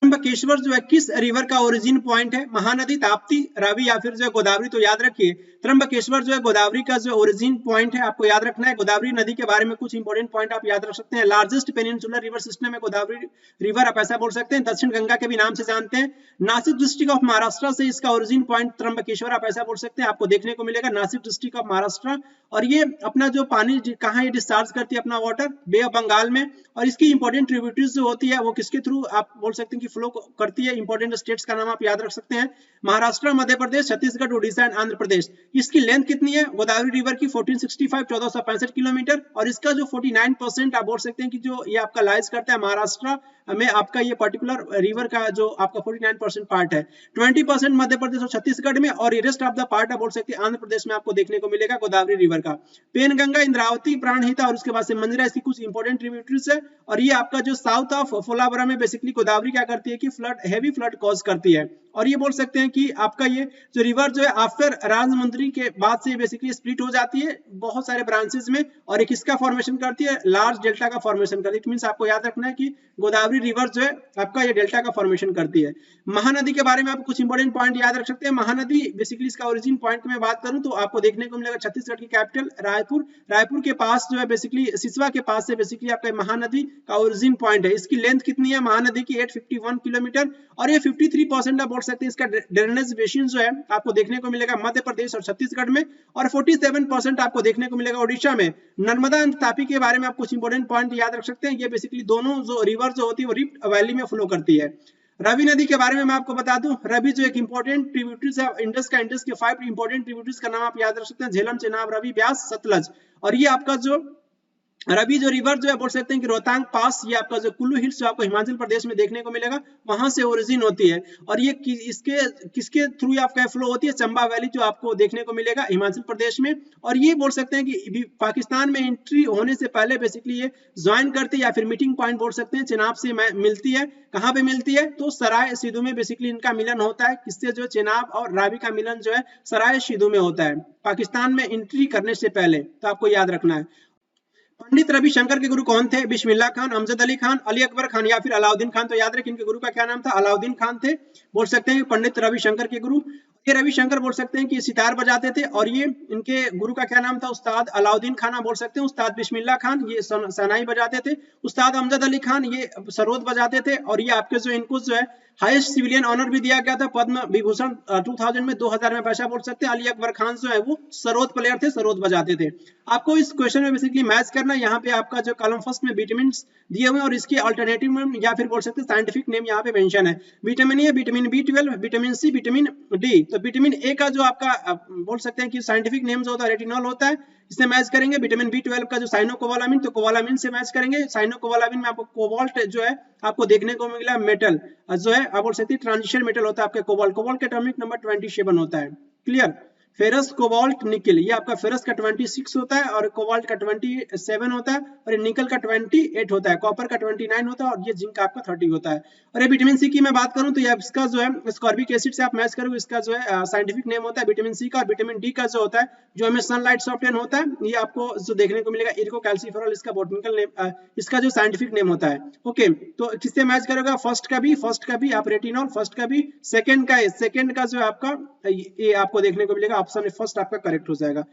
त्र्यंबकेश्वर जो है किस रिवर का ओरिजिन पॉइंट है, महानदी, ताप्ती, रावी या फिर जो है गोदावरी। तो याद रखिए त्र्यंबकेश्वर जो है गोदावरी का जो ओरिजिन पॉइंट है, आपको याद रखना है। गोदावरी नदी के बारे में कुछ इंपॉर्टेंट पॉइंट आप याद रख सकते हैं। लार्जेस्ट पेनिनसुलर रिवर सिस्टम है गोदावरी रिवर, आप ऐसा बोल सकते हैं। दक्षिण गंगा के भी नाम से जानते हैं। नासिक डिस्ट्रिक्ट ऑफ महाराष्ट्र से इसका ओरिजिन पॉइंट त्र्यंबकेश्वर, आप ऐसा बोल सकते हैं, आपको देखने को मिलेगा नासिक डिस्ट्रिक्ट ऑफ महाराष्ट्र। और ये अपना जो पानी कहाँ ये डिस्चार्ज करती है अपना वाटर, बे ऑफ बंगाल में। और इसकी इंपॉर्टेंट ट्रिब्यूटरीज जो होती है वो किसके थ्रू आप बोल सकते हैं कि फ्लो करती है। इंपॉर्टेंट स्टेट्स का नाम आप याद रख सकते हैं, महाराष्ट्र, मध्य प्रदेश, छत्तीसगढ़, उड़ीसा एंड आंध्र प्रदेश। इसकी लेंथ कितनी है गोदावरी रिवर की, 1465 1465 किलोमीटर। और इसका जो 49% आप बोल सकते हैं कि जो ये आपका लाइज करता है महाराष्ट्र में, आपका ये पर्टिकुलर रिवर का जो आपका 49% पार्ट है। 20% मध्य प्रदेश और छत्तीसगढ़ में, और रेस्ट ऑफ द पार्ट आप बोल सकते हैं आंध्र प्रदेश में आपको देखने को मिलेगा गोदावरी रिवर का। पेनगंगा, इंद्रावती, प्राणहिता और उसके बाद से मंजरा, इसकी कुछ इंपॉर्टेंट ट्रिब्यूटरीज है। और ये आपका जो साउथ ऑफ फोलावरा में बेसिकली गोदावरी क्या करती करती है कि फ्लड, हैवी फ्लड कॉज करती है। और ये बोल सकते हैं कि आपका ये जो रिवर जो है आफ्टर राजमुंद्री के बाद से बेसिकली स्प्लिट हो जाती है बहुत सारे ब्रांचेस में, और एक इसका फॉर्मेशन करती है, लार्ज डेल्टा का फॉर्मेशन करती है। इट मींस आपको याद रखना है कि गोदावरी रिवर जो है आपका ये डेल्टा का फॉर्मेशन करती है। महानदी के बारे में आप कुछ इंपॉर्टेंट पॉइंट याद रख सकते हैं। महानदी बेसिकली इसका ओरिजिन पॉइंट में बात करूं तो आपको देखने को मिलेगा छत्तीसगढ़ की कैपिटल रायपुर, रायपुर के पास जो है बेसिकली सिसवा के पास से बेसिकली आपका महानदी का ओरिजिन पॉइंट है। इसकी लेंथ कितनी है महानदी की 851 किलोमीटर, और ये 53% आप बोल सकते हैं इसका ड्रेनेज बेसिन जो है आपको देखने को मिलेगा मध्य प्रदेश और छत्तीसगढ़ में, और 47% आपको देखने को मिलेगा उड़ीसा में। नर्मदा एंड तापी के बारे में आप कुछ इंपॉर्टेंट पॉइंट याद रख सकते हैं। ये बेसिकली दोनों जो रिवर जो होती है वो रिफ्ट वैली में फ्लो करती है। रवि नदी के बारे में मैं आपको बता दूं, रवि जो एक इंपॉर्टेंट ट्रिब्यूटरीज है इंडस का, इंडस के 5 इंपॉर्टेंट ट्रिब्यूटरीज का नाम आप याद रख सकते हैं, झेलम, चेनाब, रवि, ब्यास, सतलज। और ये आपका जो रवि जो रिवर जो है बोल सकते हैं कि रोहतांग पास, ये आपका जो कुल्लू हिल्स जो आपको हिमाचल प्रदेश में देखने को मिलेगा वहां से ओरिजिन होती है। और ये किसके थ्रू आपका फ्लो होती है, चंबा वैली जो आपको देखने को मिलेगा हिमाचल प्रदेश में। और ये बोल सकते हैं कि पाकिस्तान में एंट्री होने से पहले बेसिकली ये ज्वाइन करती है या फिर मीटिंग पॉइंट बोल सकते हैं, चेनाब से मिलती है। कहाँ पे मिलती है तो सराय सीधू में बेसिकली इनका मिलन होता है। किससे, जो चेनाब और रावी का मिलन जो है सराय सीधू में होता है पाकिस्तान में एंट्री करने से पहले, तो आपको याद रखना है। पंडित रविशंकर के गुरु कौन थे, बिस्मिल्लाह खान, अमजद अली खान, अली अकबर खान या फिर अलाउद्दीन खान। तो याद रखें इनके गुरु का क्या नाम था, अलाउद्दीन खान थे। बोल सकते हैं पंडित रविशंकर के गुरु। ये रविशंकर बोल सकते हैं कि सितार बजाते थे, और ये इनके गुरु का क्या नाम था, उस्ताद अलाउद्दीन खान बोल सकते हैं। उस्ताद बिस्मिल्लाह खान ये शहनाई बजाते थे। उस्ताद अमजद अली खान ये सरोद बजाते थे। और ये आपके जो इनको जो है हाईएस्ट सिविलियन ऑनर भी दिया गया था, पद्म विभूषण 2000 में, 2000 में पैसा बोल सकते हैं। अली अकबर खान जो है वो सरोद प्लेयर थे, सरोद बजाते थे। आपको इस क्वेश्चन में बेसिकली मैच करना है। यहाँ पे आपका जो कॉलम फर्स्ट में विटामिन दिए हुए हैं और इसके अल्टरनेटिव में या फिर बोल सकते हैं साइंटिफिक नेम यहाँ पे मेंशन है। Vitamin A, vitamin B12, vitamin C, vitamin D. तो विटामिन ए का जो आपका बोल सकते हैं कि साइंटिफिक नेम जो होता है रेटिनॉल होता है, इससे मैच करेंगे। विटामिन B12 का जो साइनोकोबालामिन, तो कोबालामिन से मैच करेंगे। साइनोकोबालामिन में आपको कोबाल्ट जो है आपको देखने को मिला, मेटल जो है आप बोल सकते हैं ट्रांजिशन मेटल होता है आपके कोबाल्ट। कोबाल्ट का एटॉमिक नंबर 27 होता है। क्लियर। फेरस, कोबाल्ट, निकल, ये आपका फेरस का 26 होता है और कोबाल्ट का 27 होता है, और ये निकल का 28 होता है, कॉपर का 29 होता है, और ये जिंक का आपका 30 होता है। और ये विटामिन सी की मैं बात करूं तो ये इसका जो है स्कॉर्बिक एसिड से आप मैच करोगे, इसका जो है साइंटिफिक नेम होता है विटामिन सी का। और विटामिन डी का जो होता है जो हमें सनलाइट से ऑब्टेन होता है, ये आपको जो देखने को मिलेगा इरको कैल्सिफेरॉल, इसका बॉटनिकल नेम, इसका जो साइंटिफिक नेम होता है। ओके, तो किससे मैच करोगे, फर्स्ट का भी आप रेटिनॉल, फर्स्ट का भी, सेकंड का जो है आपका ये आपको देखने को मिलेगा ऑप्शन फर्स्ट आपका करेक्ट हो जाएगा।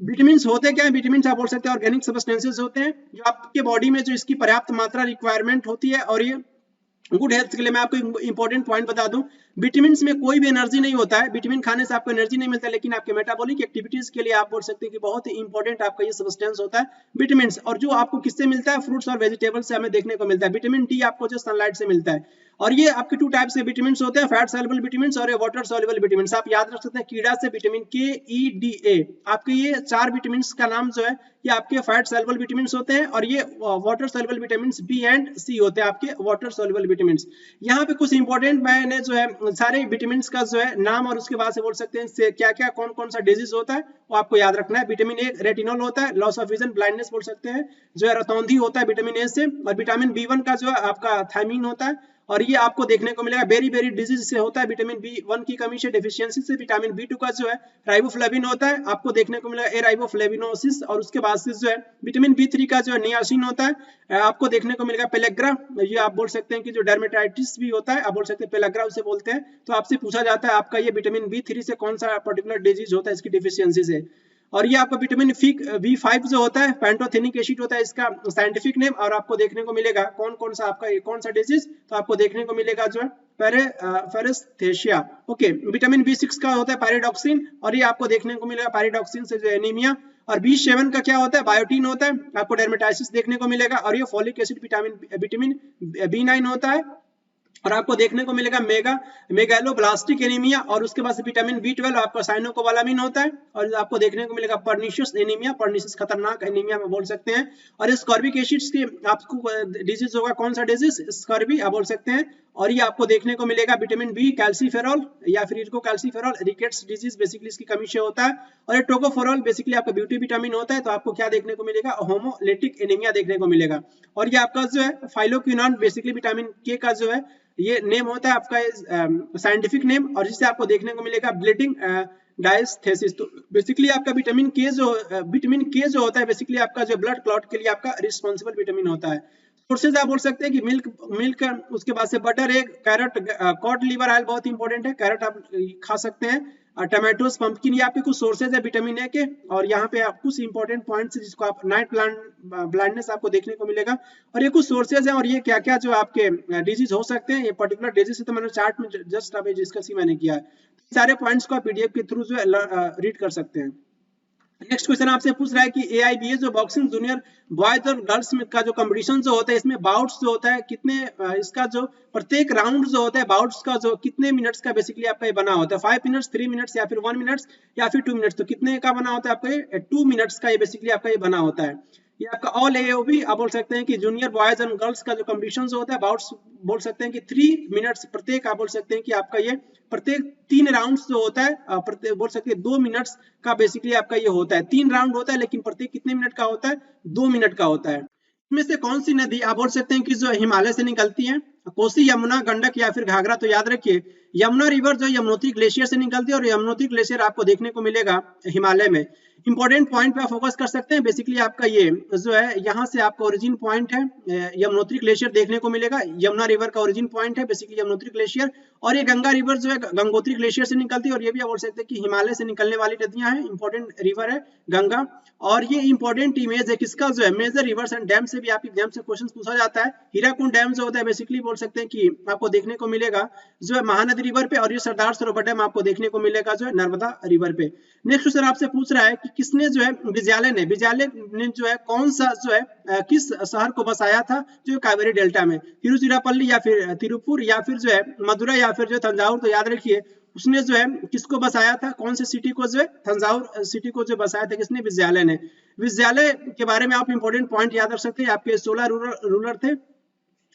विटामिन होते क्या है, विटामिन आप बोल सकते हैं ऑर्गेनिक सब्सटेंसेस होते हैं जो आपके बॉडी में जो इसकी पर्याप्त मात्रा रिक्वायरमेंट होती है। और ये गुड हेल्थ के लिए मैं आपको इंपॉर्टेंट पॉइंट बता दूं, विटामिन में कोई भी एनर्जी नहीं होता है। विटामिन खाने से आपको एनर्जी नहीं मिलता, लेकिन आपके मेटाबॉलिक एक्टिविटीज के लिए आप बोल सकते हैं कि बहुत ही इंपॉर्टेंट आपका ये सब्सटेंस होता है विटामिन। और जो आपको किससे मिलता है, फ्रूट्स और वेजिटेबल्स से हमें देखने को मिलता है। विटामिन डी आपको जो सनलाइट से मिलता है। और ये आपके 2 टाइप्स के विटामिन होते हैं, फैट सॉल्युबल विटामिन और वाटर सॉल्युबल विटामिन। आप याद रख सकते हैं कीड़ा से विटामिन के, ई, डी, ए, आपके ये 4 विटामिन का नाम जो है ये आपके फैट सॉल्युबल विटामिन होते हैं। और ये water soluble vitamin B and C होते हैं आपके वाटर सॉल्युबल विटामिन। यहाँ पे कुछ इंपॉर्टेंट मैंने जो है सारे विटामिन का जो है नाम और उसके बाद से बोल सकते हैं क्या क्या कौन कौन सा डिजीज होता है वो आपको याद रखना है। विटामिन ए रेटिनॉल होता है, लॉस ऑफ विजन, ब्लाइंडनेस बोल सकते हैं, जो है रतौंधी होता है विटामिन ए से। और विटामिन B1 का जो है आपका थायमीन होता है, और ये आपको देखने को मिलेगा बेरी डिजीज से होता है। विटामिन B1 की कमी से, डेफिशिएंसी से। विटामिन B2 का जो है राइबोफ्लेविन होता है, आपको देखने को मिलेगा ए राइबोफ्लेविनोसिस। और उसके बाद से जो है विटामिन B3 का जो है नियासिन होता है, आपको देखने को मिलेगा पेलेग्रा। ये आप बोल सकते हैं कि जो डर्मेटाइटिस भी होता है आप बोल सकते हैं पेलेग्रा उसे बोलते हैं। तो आपसे पूछा जाता है आपका ये विटामिन B3 से कौन सा पर्टिकुलर डिजीज होता है इसकी डिफिशियंसी से। और ये आपका विटामिन B5 जो होता है पैंटोथेनिक एसिड होता है इसका साइंटिफिक नेम। और आपको देखने को मिलेगा कौन सा आपका कौन सा डिजीज, तो आपको देखने को मिलेगा जो है पेरेस्थेसिया। ओके, विटामिन B6 का होता है पायरिडॉक्सिन, और ये आपको देखने को मिलेगा पायरिडॉक्सिन से जो एनीमिया। और B7 का क्या होता है, बायोटीन होता है, आपको डर्मेटाइटिस देखने को मिलेगा। और ये फॉलिक एसिड विटामिन B9 होता है, और आपको देखने को मिलेगा मेगालोब्लास्टिक एनीमिया। और उसके बाद विटामिन B12 आपका साइनोकोबालामिन होता है, और आपको देखने को मिलेगा पर्निशियस एनीमिया, पर्निशियस खतरनाक एनीमिया में बोल सकते हैं। और स्कॉर्बिक एसिड के आपको डिजीज होगा कौन सा डिजीज, स्कॉर्बी आप बोल सकते हैं। और ये आपको देखने को मिलेगा विटामिन B कैल्सीफेरॉल या फिर इनको कैल्सीफेरॉल, रिकेट्स डिजीज बेसिकली इसकी कमी से होता है। और ये टोकोफेरॉल बेसिकली आपका ब्यूटी विटामिन होता है, तो आपको क्या देखने को मिलेगा, होमोलिटिक एनीमिया देखने को मिलेगा। और ये आपका जो है फाइलोक्विनोन बेसिकली विटामिन K का जो है ये नेम होता है आपका साइंटिफिक नेम, और जिससे आपको देखने को मिलेगा ब्लीडिंग डायस्थेसिस। तो बेसिकली आपका विटामिन के जो होता है बेसिकली आपका जो ब्लड क्लॉट के लिए आपका रिस्पॉन्सिबल विटामिन होता है। सोर्सेज आप बोल सकते हैं कि मिल्क, उसके बाद से butter, egg, carrot, cod liver oil बहुत इंपॉर्टेंट है, कैरेट आप खा सकते हैं, टमाटोज, पंपकिन, ये आपके कुछ सोर्सेज है विटामिन ए के। और यहाँ पे आप कुछ इंपॉर्टेंट पॉइंट्स जिसको आप नाइट ब्लाइंडनेस आपको देखने को मिलेगा, और ये कुछ सोर्सेज हैं, और ये क्या क्या जो आपके डिजीज हो सकते हैं, ये पर्टिकुलर डिजीज तो मैंने चार्ट में जस्ट अभी डिस्कस ही मैंने किया है। सारे पॉइंट्स को आप पीडीएफ के थ्रू जो है रीड कर सकते हैं। नेक्स्ट क्वेश्चन आपसे पूछ रहा है कि AIBA जो बॉक्सिंग जूनियर बॉयज और गर्ल्स में का जो कंपटीशन जो होता है, इसमें बाउट्स जो होता है कितने, इसका जो प्रत्येक राउंड जो होता है बाउट्स का जो कितने मिनट्स का बेसिकली आपका ये बना होता है, 5 मिनट्स, 3 मिनट्स, या फिर 1 मिनट्स, या फिर 2 मिनट्स। तो कितने का बना होता है आपका ये 2 मिनट्स का ये बेसिकली आपका ये बना होता है। ये आपका ऑल AOB आप बोल सकते हैं कि जूनियर बॉयज एंड गर्ल्स का जो कंपटीशन होता है बाउट्स बोल सकते हैं कि 3 मिनट्स प्रत्येक, आप बोल सकते हैं कि आपका ये प्रत्येक 3 राउंड्स जो होता है बोल सकते हैं 2 मिनट्स का बेसिकली आपका ये होता है। 3 राउंड होता है लेकिन प्रत्येक कितने मिनट का होता है, 2 मिनट का होता है। इसमें से कौन सी नदी आप बोल सकते हैं कि जो हिमालय से निकलती है, कोसी, यमुना, गंडक या फिर घाघरा। तो याद रखिए यमुना रिवर जो यमुनोत्री ग्लेशियर से निकलती है, और यमुनोत्री ग्लेशियर आपको देखने को मिलेगा हिमालय में। इंपॉर्टेंट पॉइंट पे आप फोकस कर सकते हैं, बेसिकली आपका ये जो है यहाँ से आपका ओरिजिन पॉइंट है, यमुनोत्री ग्लेशियर देखने को मिलेगा, यमुना रिवर का ओरिजिन पॉइंट है बेसिकली यमुनोत्री ग्लेशियर। और ये गंगा रिवर जो है गंगोत्री ग्लेशियर से निकलती है, और ये भी आप बोल सकते हैं कि हिमालय से निकलने वाली नदियां हैं, इंपॉर्टेंट रिवर है गंगा। और ये इंपॉर्टेंट इमेज है किसका, जो है मेजर रिवर्स एंड डैम से भी आपके एग्जाम से क्वेश्चन पूछा जाता है। हीराकुंड डैम जो होता है बेसिकली बोल सकते हैं कि आपको देखने को मिलेगा जो है महानदी रिवर पे, और ये सरदार सरोवर डैम आपको देखने को मिलेगा जो है नर्मदा रिवर पे। नेक्स्ट क्वेश्चन आपसे पूछ रहा है कि किसने जो है विद्यालय ने जो है कौन सा जो है किस शहर को बसाया था जो कावेरी डेल्टा में, तिरुचिरापल्ली या फिर तिरुपुर या फिर जो है मदुरै या फिर जो तंजावुर। तो याद रखिए उसने जो है किसको बसाया था, कौन से सिटी को जो है तंजावुर सिटी को जो बसाया था किसने, विद्यालय ने। विद्यालय के बारे में आप इंपॉर्टेंट पॉइंट याद रख सकते हैं, आपके 16 रूलर थे,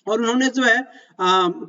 और उन्होंने जो है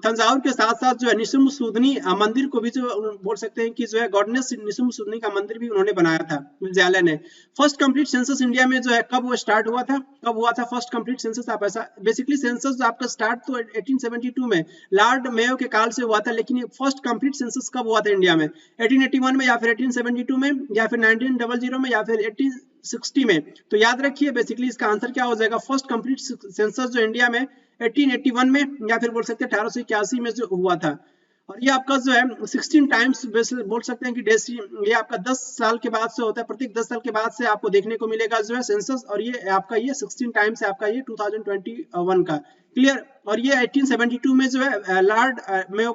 तंजावुर के साथ साथ जो है निशुम्भसूदनी मंदिर को भी जो बोल सकते हैं कि जो है गॉडनेस निशुम्भसूदनी का मंदिर भी उन्होंने बनाया था विद्यालय ने। फर्स्ट कंप्लीट सेंसस इंडिया में जो है कब वो स्टार्ट हुआ था, कब हुआ था फर्स्ट कंप्लीट सेंसस। आप ऐसा बेसिकली सेंसस आपका स्टार्ट तो 1872 में लॉर्ड मेयो के काल से हुआ था, लेकिन ये फर्स्ट कंप्लीट सेंसस कब हुआ था इंडिया में, 1881 में या फिर 1872 में या फिर 1900 में या फिर 1860 में। तो याद रखिए बेसिकली इसका आंसर क्या हो जाएगा, फर्स्ट कंप्लीट सेंसस जो इंडिया में 1881 में या फिर बोल सकते हैं 1881 में जो हुआ था। और ये आपका जो है 16 टाइम्स बोल सकते हैं कि ये आपका 10 साल के बाद से होता है, प्रत्येक 10 साल के बाद से आपको देखने को मिलेगा जो है सेंसस, और ये आपका ये 16 टाइम्स है आपका ये 2021 का, क्लियर। और ये 1872 में जो है लॉर्ड मेयो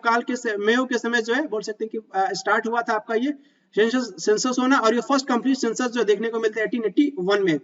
के समय जो है बोल सकते हैं कि स्टार्ट हुआ था आपका ये सेंसस होना, और ये फर्स्ट कंप्लीट सेंसस जो देखने को मिलता है 1881 में।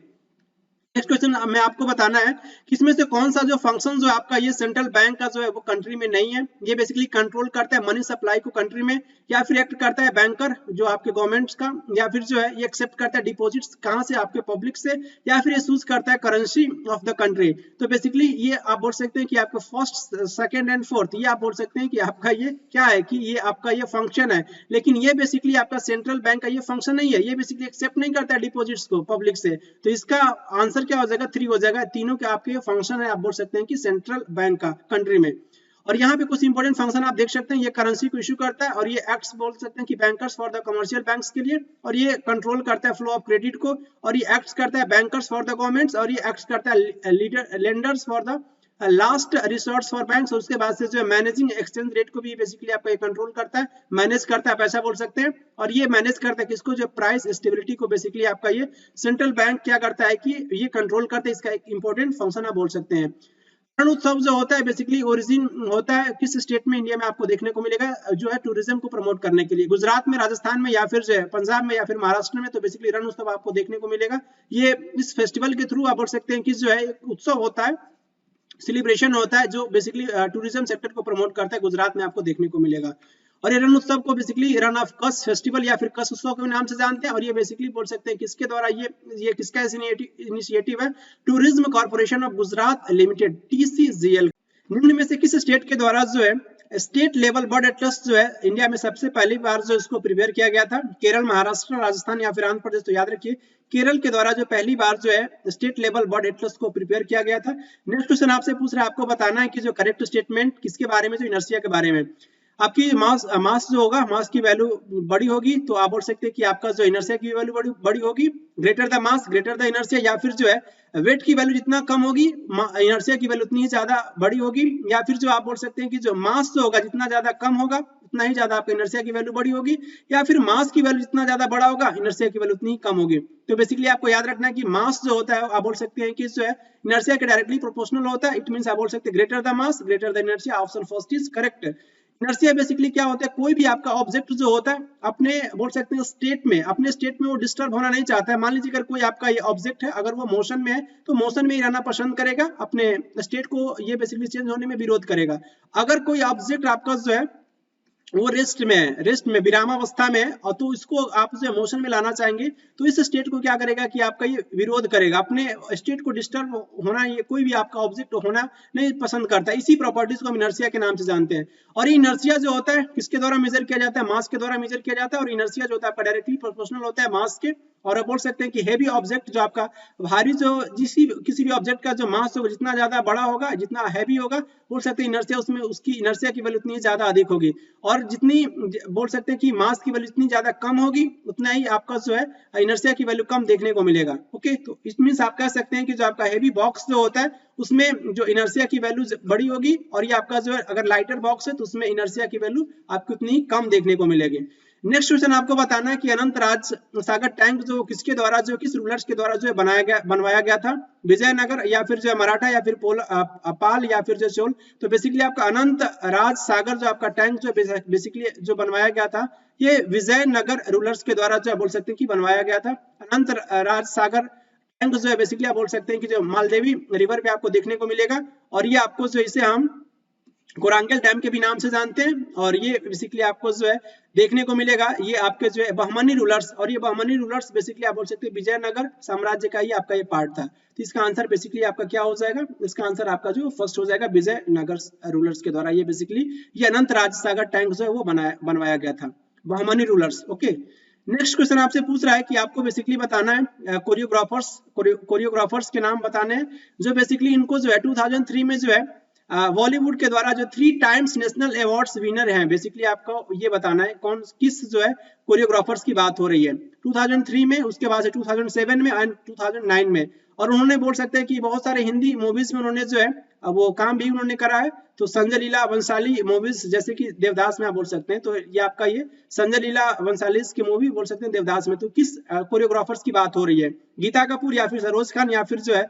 नेक्स्ट क्वेश्चन में आपको बताना है कि इसमें से कौन सा जो फंक्शन जो आपका ये सेंट्रल बैंक का जो है वो कंट्री में नहीं है। ये बेसिकली कंट्रोल करता है मनी सप्लाई को कंट्री में, या फिर एक्ट करता है बैंकर जो आपके गवर्नमेंट्स का, या फिर जो है ये एक्सेप्ट करता है डिपॉजिट्स कहां से, आपके पब्लिक से, या फिर ये चूज करता है करेंसी ऑफ द कंट्री। तो बेसिकली ये आप बोल सकते हैं कि आपका फर्स्ट, सेकंड एंड फोर्थ ये आप बोल सकते हैं कि आपका ये क्या है कि ये आपका ये फंक्शन है, लेकिन ये बेसिकली आपका सेंट्रल बैंक का ये फंक्शन नहीं है, ये बेसिकली एक्सेप्ट नहीं करता है डिपॉजिट्स को पब्लिक से। तो इसका आंसर क्या हो जाएगा, 3 हो जाएगा। तीनों के आपके फंक्शन है आप बोल सकते हैं कि सेंट्रल बैंक का कंट्री में। और यहाँ पे कुछ इंपॉर्टेंट फंक्शन आप देख सकते हैं, ये करेंसी को इशू करता है, और ये एक्ट्स बोल सकते हैं कि bankers for the commercial banks के लिए, और ये कंट्रोल करता है फ्लो ऑफ क्रेडिट को, और ये एक्ट्स करता है बैंकर्स फॉर द गवर्नमेंट्स, और ये एक्ट्स करता है lenders for the last resource for banks. और उसके बाद से जो है मैनेजिंग एक्सचेंज रेट को भी बेसिकली आपका ये कंट्रोल करता है, मैनेज करता है, पैसा बोल सकते हैं। और ये मैनेज करता है किसको, जो प्राइस स्टेबिलिटी को बेसिकली आपका ये सेंट्रल बैंक क्या करता है कि ये कंट्रोल करता है, इसका एक इंपॉर्टेंट फंक्शन आप बोल सकते हैं। रण उत्सव जो होता है बेसिकली ओरिजिन होता है किस स्टेट में इंडिया में आपको देखने को मिलेगा, जो है टूरिज्म को प्रमोट करने के लिए, गुजरात में, राजस्थान में, या फिर जो है पंजाब में, या फिर महाराष्ट्र में। तो बेसिकली रण उत्सव आपको देखने को मिलेगा। ये इस फेस्टिवल के थ्रू आप बोल सकते हैं कि जो है एक उत्सव होता है, सेलिब्रेशन होता है जो बेसिकली टूरिज्म सेक्टर को प्रमोट करता है, गुजरात में आपको देखने को मिलेगा। और ये रण उत्सव को basically run of Kutch festival या फिर कच्छ उत्सव के नाम से जानते हैं। और ये बेसिकली बोल सकते हैं किसके द्वारा ये किसका इनिशिएटिव है, tourism corporation of Gujarat limited, TCGL। निम्न में से किस स्टेट के द्वारा जो है स्टेट लेवल बर्ड एटलस जो है इंडिया में सबसे पहली बार जो इसको प्रिपेयर किया गया था? केरल, महाराष्ट्र, राजस्थान या फिर आंध्र प्रदेश? तो याद रखिए केरल के द्वारा जो पहली बार जो है स्टेट लेवल बर्ड एटलस को प्रिपेयर किया गया था। नेक्स्ट क्वेश्चन आपसे पूछ रहा है, आपको बताना है कि जो करेक्ट स्टेटमेंट किसके बारे में, जो इनर्शिया के बारे में। आपकी मास जो होगा, मास की वैल्यू बड़ी होगी तो आप बोल सकते हैं कि आपका जो इनर्शिया की वैल्यू बड़ी होगी, greater the mass greater the inertia, या फिर जो है वेट की वैल्यू जितना कम होगी इनर्शिया की वैल्यू उतनी ही ज्यादा बड़ी होगी, या फिर जो आप बोल सकते हैं कि जो मास जो होगा जितना ज्यादा कम होगा उतना ही ज्यादा आपका इनर्शिया की वैल्यू बड़ी होगी, या फिर मास की वैल्यू जितना ज्यादा बड़ा होगा इनर्शिया की वैल्यू उतनी ही कम होगी। तो बेसिकली आपको याद रखना है कि मास जो होता है आप बोल सकते हैं कि जो है इनर्शिया के डायरेक्टली प्रोपोर्शनल होता है। इट मींस आप बोल सकते हैं greater the mass greater the inertia. Option first is correct. Inertia basically क्या होता है, कोई भी आपका ऑब्जेक्ट जो होता है अपने बोल सकते हैं अपने स्टेट में वो डिस्टर्ब होना नहीं चाहता है। मान लीजिए अगर कोई आपका ये ऑब्जेक्ट है, अगर वो मोशन में है तो मोशन में ही रहना पसंद करेगा, अपने स्टेट को ये बेसिकली चेंज होने में विरोध करेगा। अगर कोई ऑब्जेक्ट आपका जो है वो रेस्ट में विरामावस्था में है और तो इसको आप जो मोशन में लाना चाहेंगे तो इस स्टेट को क्या करेगा कि आपका ये विरोध करेगा, अपने स्टेट को डिस्टर्ब होना, ये कोई भी आपका ऑब्जेक्ट होना नहीं पसंद करता। इसी प्रॉपर्टीज को हम इनर्शिया के नाम से जानते हैं। और ये इनर्शिया जो होता है किसके द्वारा मेजर किया जाता है? मास के द्वारा मेजर किया जाता है। और इनर्शिया जो होता है आपका डायरेक्टली प्रोपोर्शनल होता है मास के। और आप बोल सकते हैं कि हेवी ऑब्जेक्ट जो आपका भारी जो किसी भी ऑब्जेक्ट का जो मास होगा जितना ज्यादा बड़ा होगा जितना हैवी होगा, बोल सकते हैं इनर्शिया उसमें उसकी इनर्शिया की वैल्यू उतनी ज्यादा अधिक होगी। और जितनी बोल सकते हैं कि मास की वैल्यू जितनी ज्यादा कम होगी उतना ही आपका जो है इनर्शिया की वैल्यू कम देखने को मिलेगा। ओके, तो इट मींस आप कह सकते हैं कि जो आपका हेवी बॉक्स जो होता है उसमें जो इनर्शिया की वैल्यू बड़ी होगी, और ये आपका जो है अगर लाइटर बॉक्स है तो उसमें इनर्शिया की वैल्यू आपको उतनी कम देखने को मिलेगी। नेक्स्ट क्वेश्चन आपको बताना है कि अनंत राज सागर टैंक जो किसके द्वारा जो किस रूलर्स के द्वारा जो है बनवाया गया था? विजयनगर, या फिर जो है मराठा, या फिर पाल, या फिर जो चोल? तो बेसिकली आपका अनंत राज सागर जो आपका टैंक जो बेसिकली जो बनवाया गया था ये विजयनगर रूलर्स के द्वारा जो है बोल सकते हैं कि बनवाया गया था। अनंत राज सागर टैंक जो है बेसिकली आप बोल सकते हैं कि जो मालदेवी रिवर पे आपको देखने को मिलेगा, और ये आपको जो इसे हम कोरांगल डैम के भी नाम से जानते हैं। और ये बेसिकली आपको जो है देखने को मिलेगा, ये आपके जो है बहमनी रूलर्स, और ये बहमनी रूलर्स बेसिकली आप बोल सकते हैं विजयनगर साम्राज्य का ही आपका ये पार्ट था। तो इसका आंसर बेसिकली आपका क्या हो जाएगा? इसका आंसर आपका जो फर्स्ट हो जाएगा विजयनगर रूलर्स के द्वारा ये बेसिकली ये अनंत राज सागर टैंक जो है वो बनवाया गया था, Bahmani rulers. Okay, next question आपसे पूछ रहा है कि आपको बेसिकली बताना है कोरियोग्राफर्स के नाम बताने हैं जो बेसिकली इनको जो है 2003 में जो है बॉलीवुड के द्वारा जो 3 टाइम्स नेशनल अवार्ड्स विनर हैं। बेसिकली आपको ये बताना है कौन किस जो है कोरियोग्राफर्स की बात हो रही है 2003 में, उसके बाद 2007 में एंड 2009 में। और उन्होंने बोल सकते हैं कि बहुत सारे हिंदी मूवीज में उन्होंने जो है वो काम भी उन्होंने करा है। तो संजय लीला वंशाली मूवीज जैसे कि देवदास में आप बोल सकते हैं, तो ये आपका ये संजय लीला वंशाली की मूवी बोल सकते हैं देवदास में। तो किस कोरियोग्राफर्स की बात हो रही है? गीता कपूर, या फिर सरोज खान, या फिर जो है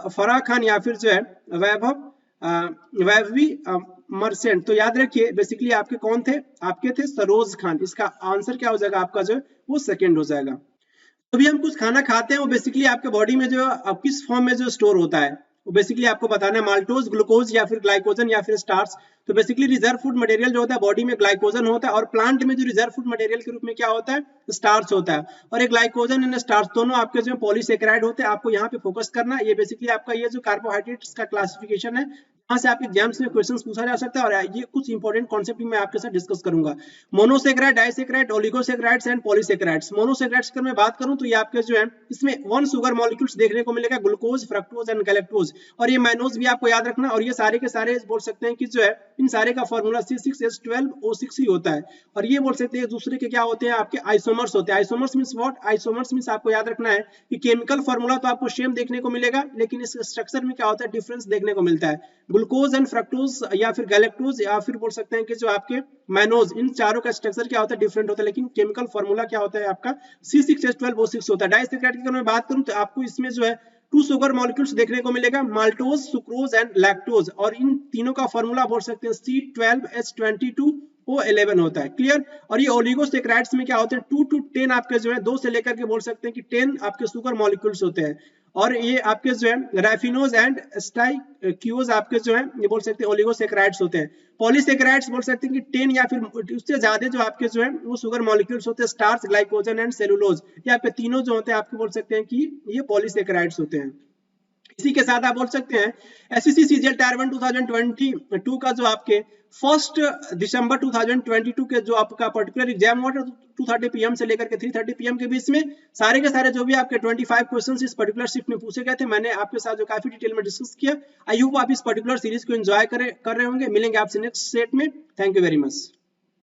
फराह खान, या फिर जो है वैभवी मर्चेंट? तो याद रखिए बेसिकली आपके कौन थे? आपके थे सरोज खान। इसका आंसर क्या हो जाएगा आपका जो है वो सेकंड हो जाएगा। तो भी हम कुछ खाना खाते हैं वो बेसिकली आपके बॉडी में जो किस फॉर्म में जो स्टोर होता है वो बेसिकली आपको बताना है माल्टोज, ग्लूकोज, या फिर ग्लाइकोजन, या फिर स्टार्च। तो बेसिकली रिजर्व फूड मटेरियल जो होता है बॉडी में ग्लाइकोजन होता है, और प्लांट में जो रिजर्व फूड मटेरियल के रूप में क्या होता है? स्टार्च होता है। और एक ग्लाइकोजन एंड स्टार्च दोनों आपके जो पॉलीसेकेराइड होते हैं। आपको यहाँ पे फोकस करना है, ये बेसिकली आपका ये जो कार्बोहाइड्रेट्स का क्लासिफिकेशन है यहाँ से आपके एग्जाम्स में क्वेश्चंस पूछा जा सकता है। और ये कुछ इंपॉर्टेंट कॉन्सेप्ट मैं आपके साथ डिस्कस करूंगा। Monosaccharide, disaccharide, oligosaccharides and polysaccharides. Monosaccharides की मैं बात करूं तो ये आपके जो है इसमें 1 शुगर मॉलिक्यूल्स देखने को मिलेगा, ग्लूकोज, फ्रक्टोज एंड गैलेक्टोज। और ये मैनोज भी आपको याद रखना। और ये सारे के सारे बोल सकते हैं कि जो है इन सारे का फॉर्मूला C6H12O6 ही होता है। और ये बोल सकते हैं दूसरे के क्या होते हैं? आपके आइसोमर्स होते हैं। Isomers means what? Isomers means आपको याद रखना है कि केमिकल फॉर्मूला तो आपको सेम देखने को मिलेगा, लेकिन इस स्ट्रक्चर में क्या होता है? डिफरेंस देखने को मिलता है। ग्लूकोज एंड फ्रक्टोज, या फिर गैलेक्टोज, या फिर बोल सकते हैं कि जो आपके मैनोज, इन चारों का स्ट्रक्चर क्या होता है? डिफरेंट होता है, लेकिन केमिकल फॉर्मूला क्या होता है आपका? C6H12O6 होता है। डाइसेकेराइड की अगर मैं बात करूं तो आपको इसमें जो है 2 शुगर मॉलिक्यूल्स देखने को मिलेगा, माल्टोज, सुक्रोज एंड लैक्टोज। और इन तीनों का फॉर्मूला बोल सकते हैं C12H22O11 होता है। क्लियर? और ये ओलिगोसेकेराइड्स में क्या होते हैं? 2 to 10 आपके जो है 2 से लेकर के बोल सकते हैं कि 10 आपके शुगर मॉलिक्यूल्स होते हैं। और ये आपके जो है रैफिनोज एंड स्टाइकियोज आपके जो है ये बोल सकते हैं ओलिगोसेकेराइड्स होते हैं। पॉलीसेकेराइड्स बोल सकते हैं कि 10 या फिर उससे ज्यादा जो आपके जो है वो शुगर मॉलिक्यूल्स होते हैं, स्टार्च, ग्लाइकोजन एंड सेलुलोज। ये आपके तीनों जो होते हैं आपके बोल सकते हैं कि ये पॉलीसेकेराइड्स होते हैं। इसी के साथ आप बोल सकते हैं एसएससी सीजीएल टायर 1 2022 का जो आपके 1 दिसंबर 2022 के जो आपका पर्टिकुलर एग्जाम हुआ था 2:30 PM से लेकर के 3:30 PM के बीच में सारे के सारे जो भी आपके 25 क्वेश्चंस इस पर्टिकुलर शिफ्ट में पूछे गए थे, मैंने आपके साथ जो काफी डिटेल में डिस्कस किया। आई होप आप इस पर्टिकुलर सीरीज को एंजॉय कर रहे होंगे। मिलेंगे आपसे नेक्स्ट सेट में। Thank you very much.